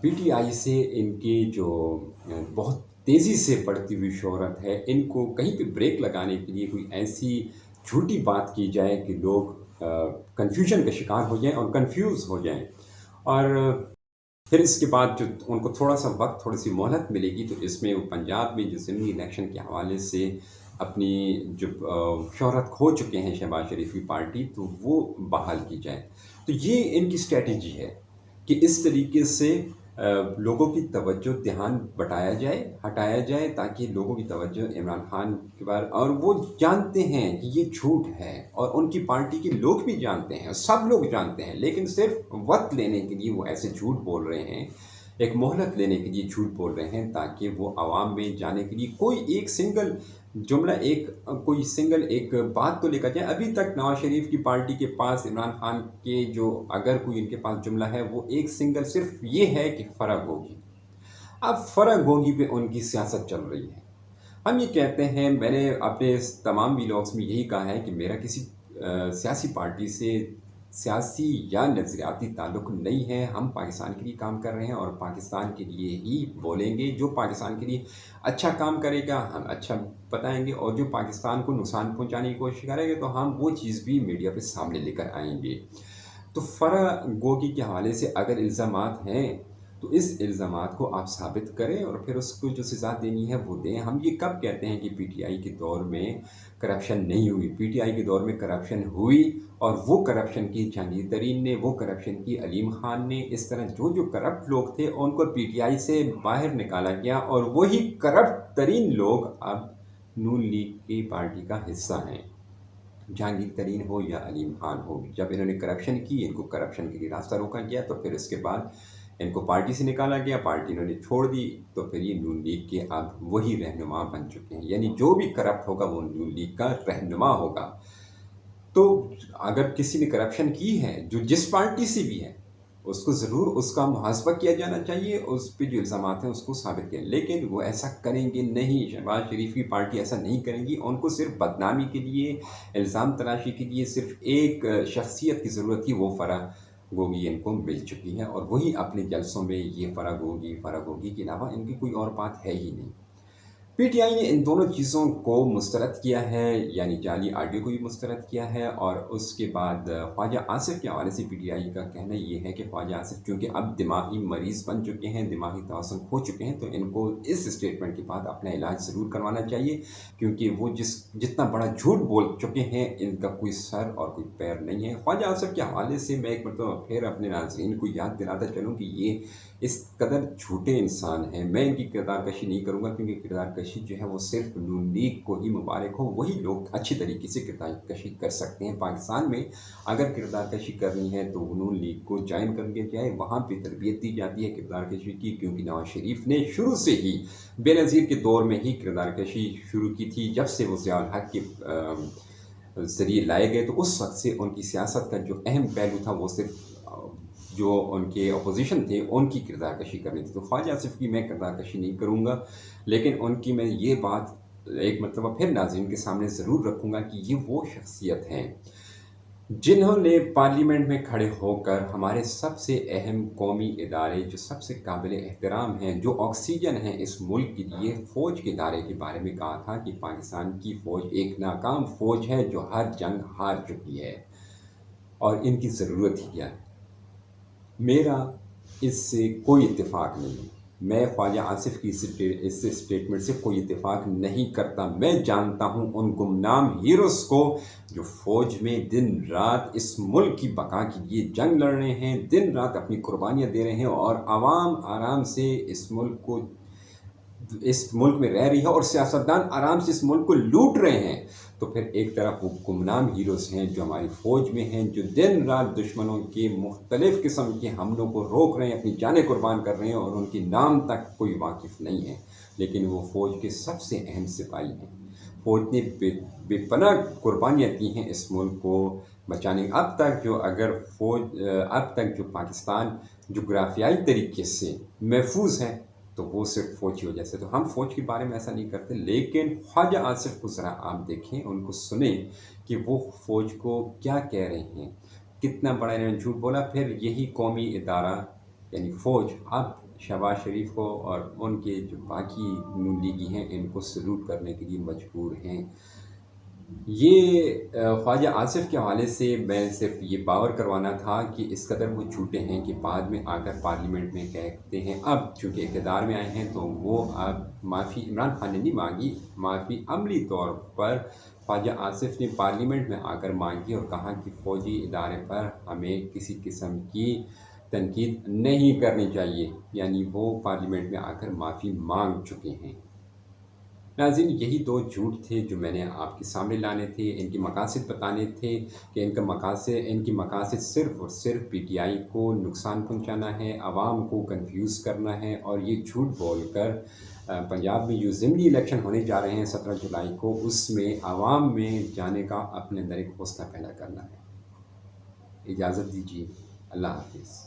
P T I سے ان کی جو بہت تیزی سے بڑھتی ہوئی شہرت ہے، ان کو کہیں پہ بریک لگانے کے لیے کوئی ایسی جھوٹی بات کی جائے کہ لوگ کنفیوژن کا شکار ہو جائیں اور کنفیوز ہو جائیں، اور پھر اس کے بعد جو ان کو تھوڑا سا وقت، تھوڑی سی مہلت ملے گی، تو اس میں وہ پنجاب میں جو ضمنی الیکشن کے حوالے سے اپنی جو شہرت کھو چکے ہیں شہباز شریف کی پارٹی، تو وہ بحال کی جائے۔ تو یہ ان کی اسٹریٹجی ہے کہ اس طریقے سے لوگوں کی توجہ دھیان بٹایا جائے، ہٹایا جائے، تاکہ لوگوں کی توجہ عمران خان کے بارے، اور وہ جانتے ہیں کہ یہ جھوٹ ہے، اور ان کی پارٹی کے لوگ بھی جانتے ہیں، سب لوگ جانتے ہیں، لیکن صرف وقت لینے کے لیے وہ ایسے جھوٹ بول رہے ہیں، ایک مہلت لینے کے لیے جھوٹ بول رہے ہیں، تاکہ وہ عوام میں جانے کے لیے کوئی ایک سنگل جملہ، کوئی سنگل ایک بات تو لے کر جائیں۔ ابھی تک نواز شریف کی پارٹی کے پاس عمران خان کے جو اگر کوئی ان کے پاس جملہ ہے، وہ ایک سنگل صرف یہ ہے کہ فرق ہوگی۔ اب فرق ہوگی پہ ان کی سیاست چل رہی ہے۔ ہم یہ کہتے ہیں، میں نے اپنے تمام ویلاگس میں یہی کہا ہے کہ میرا کسی سیاسی پارٹی سے سیاسی یا نظریاتی تعلق نہیں ہے۔ ہم پاکستان کے لیے کام کر رہے ہیں اور پاکستان کے لیے ہی بولیں گے۔ جو پاکستان کے لیے اچھا کام کرے گا ہم اچھا بتائیں گے، اور جو پاکستان کو نقصان پہنچانے کی کوشش کرے گا تو ہم وہ چیز بھی میڈیا پہ سامنے لے کر آئیں گے۔ تو فرق گوگی کے حوالے سے اگر الزامات ہیں تو اس الزامات کو آپ ثابت کریں، اور پھر اس کو جو سزا دینی ہے وہ دیں۔ ہم یہ کب کہتے ہیں کہ پی ٹی آئی کے دور میں کرپشن نہیں ہوئی؟ پی ٹی آئی کے دور میں کرپشن ہوئی، اور وہ کرپشن کی جہانگیر ترین نے، وہ کرپشن کی علیم خان نے، اس طرح جو کرپٹ لوگ تھے ان کو پی ٹی آئی سے باہر نکالا گیا، اور وہی کرپٹ ترین لوگ اب نون لیگ کی پارٹی کا حصہ ہیں، جہانگیر ترین ہو یا علیم خان ہو۔ جب انہوں نے کرپشن کی، ان کو کرپشن کے لیے راستہ روکا گیا، تو پھر اس کے بعد ان کو پارٹی سے نکالا گیا، پارٹی انہوں نے چھوڑ دی، تو پھر یہ نون لیگ کے اب وہی رہنما بن چکے ہیں، یعنی جو بھی کرپٹ ہوگا وہ نون لیگ کا رہنما ہوگا۔ تو اگر کسی نے کرپشن کی ہے، جو جس پارٹی سے بھی ہے، اس کو ضرور اس کا محاسبہ کیا جانا چاہیے، اس پہ جو الزامات ہیں اس کو ثابت کیا، لیکن وہ ایسا کریں گے نہیں۔ شہباز شریف کی پارٹی ایسا نہیں کرے گی۔ ان کو صرف بدنامی کے لیے، الزام تراشی کے لیے صرف ایک شخصیت کی ضرورت تھی، وہ فرح گوگی ان کو مل چکی ہے، اور وہی اپنے جلسوں میں یہ فرح گوگی کے علاوہ ان کی کوئی اور بات ہے ہی نہیں۔ پی ٹی آئی نے ان دونوں چیزوں کو مسترد کیا ہے، یعنی جعلی آڈیو کو بھی مسترد کیا ہے، اور اس کے بعد خواجہ آصف کے حوالے سے پی ٹی آئی کا کہنا یہ ہے کہ خواجہ آصف کیونکہ اب دماغی مریض بن چکے ہیں، دماغی توازن کھو چکے ہیں، تو ان کو اس اسٹیٹمنٹ کے بعد اپنا علاج ضرور کروانا چاہیے، کیونکہ وہ جتنا بڑا جھوٹ بول چکے ہیں، ان کا کوئی سر اور کوئی پیر نہیں ہے۔ خواجہ آصف کے حوالے سے میں ایک مرتبہ پھر اپنے ناظرین کو یاد دلاتا چلوں کہ یہ اس قدر جھوٹے انسان ہیں۔ میں ان کی کردار کشی نہیں کروں گا، کیونکہ کردار کشی جو ہے وہ صرف نون لیگ کو ہی مبارک ہو، وہی لوگ اچھی طریقے سے کردار کشی کر سکتے ہیں۔ پاکستان میں اگر کردار کشی کرنی ہے تو نون لیگ کو جوائن کر کے جائے، وہاں پہ تربیت دی جاتی ہے کردار کشی کی، کیونکہ نواز شریف نے شروع سے ہی بے نظیر کے دور میں ہی کردار کشی شروع کی تھی۔ جب سے وہ ضیاء الحق کے ذریعے لائے گئے، تو اس وقت سے ان کی سیاست کا جو اہم پہلو تھا وہ صرف جو ان کے اپوزیشن تھے ان کی کردار کشی کرنی تھی۔ تو خواجہ آصف کی میں کردار کشی نہیں کروں گا، لیکن ان کی میں یہ بات ایک مرتبہ پھر ناظرین کے سامنے ضرور رکھوں گا کہ یہ وہ شخصیت ہیں جنہوں نے پارلیمنٹ میں کھڑے ہو کر ہمارے سب سے اہم قومی ادارے جو سب سے قابل احترام ہیں، جو آکسیجن ہیں اس ملک کے لیے، فوج کے ادارے کے بارے میں کہا تھا کہ پاکستان کی فوج ایک ناکام فوج ہے جو ہر جنگ ہار چکی ہے، اور ان کی ضرورت ہی کیا ہے۔ میرا اس سے کوئی اتفاق نہیں، میں خواجہ آصف کی اس اسٹیٹمنٹ سے کوئی اتفاق نہیں کرتا۔ میں جانتا ہوں ان گمنام ہیروز کو جو فوج میں دن رات اس ملک کی بقا کے لیے جنگ لڑ رہے ہیں، دن رات اپنی قربانیاں دے رہے ہیں، اور عوام آرام سے اس ملک میں رہ رہی ہے، اور سیاستدان آرام سے اس ملک کو لوٹ رہے ہیں۔ تو پھر ایک طرف وہ گمنام ہیروز ہیں جو ہماری فوج میں ہیں، جو دن رات دشمنوں کے مختلف قسم کے حملوں کو روک رہے ہیں، اپنی جانیں قربان کر رہے ہیں، اور ان کے نام تک کوئی واقف نہیں ہے، لیکن وہ فوج کے سب سے اہم سپاہی ہیں۔ فوج نے بے پناہ قربانیاں دی ہیں اس ملک کو بچانے۔ اب تک جو پاکستان جغرافیائی طریقے سے محفوظ ہے تو وہ صرف فوج کی وجہ سے۔ تو ہم فوج کے بارے میں ایسا نہیں کرتے، لیکن خواجہ آصف کو ذرا آپ دیکھیں، ان کو سنیں کہ وہ فوج کو کیا کہہ رہے ہیں، کتنا بڑا انہوں نے جھوٹ بولا۔ پھر یہی قومی ادارہ یعنی فوج اب شہباز شریف کو اور ان کے جو باقی نون لیگی ہیں ان کو سلوٹ کرنے کے لیے مجبور ہیں۔ یہ خواجہ آصف کے حوالے سے میں صرف یہ باور کروانا تھا کہ اس قدر وہ جھوٹے ہیں کہ بعد میں آ کر پارلیمنٹ میں کہتے ہیں، اب چونکہ اقتدار میں آئے ہیں تو وہ اب معافی عمران خان نے نہیں مانگی، معافی عملی طور پر خواجہ آصف نے پارلیمنٹ میں آ کر مانگی اور کہا کہ فوجی ادارے پر ہمیں کسی قسم کی تنقید نہیں کرنی چاہیے، یعنی وہ پارلیمنٹ میں آ کر معافی مانگ چکے ہیں۔ ناظرین، یہی دو جھوٹ تھے جو میں نے آپ کے سامنے لانے تھے، ان کے مقاصد بتانے تھے کہ ان کی مقاصد صرف اور صرف پی ٹی آئی کو نقصان پہنچانا ہے، عوام کو کنفیوز کرنا ہے، اور یہ جھوٹ بول کر پنجاب میں جو ضمنی الیکشن ہونے جا رہے ہیں 17 جولائی کو، اس میں عوام میں جانے کا اپنے اندر ایک حوصلہ پیدا کرنا ہے۔ اجازت دیجیے، اللہ حافظ۔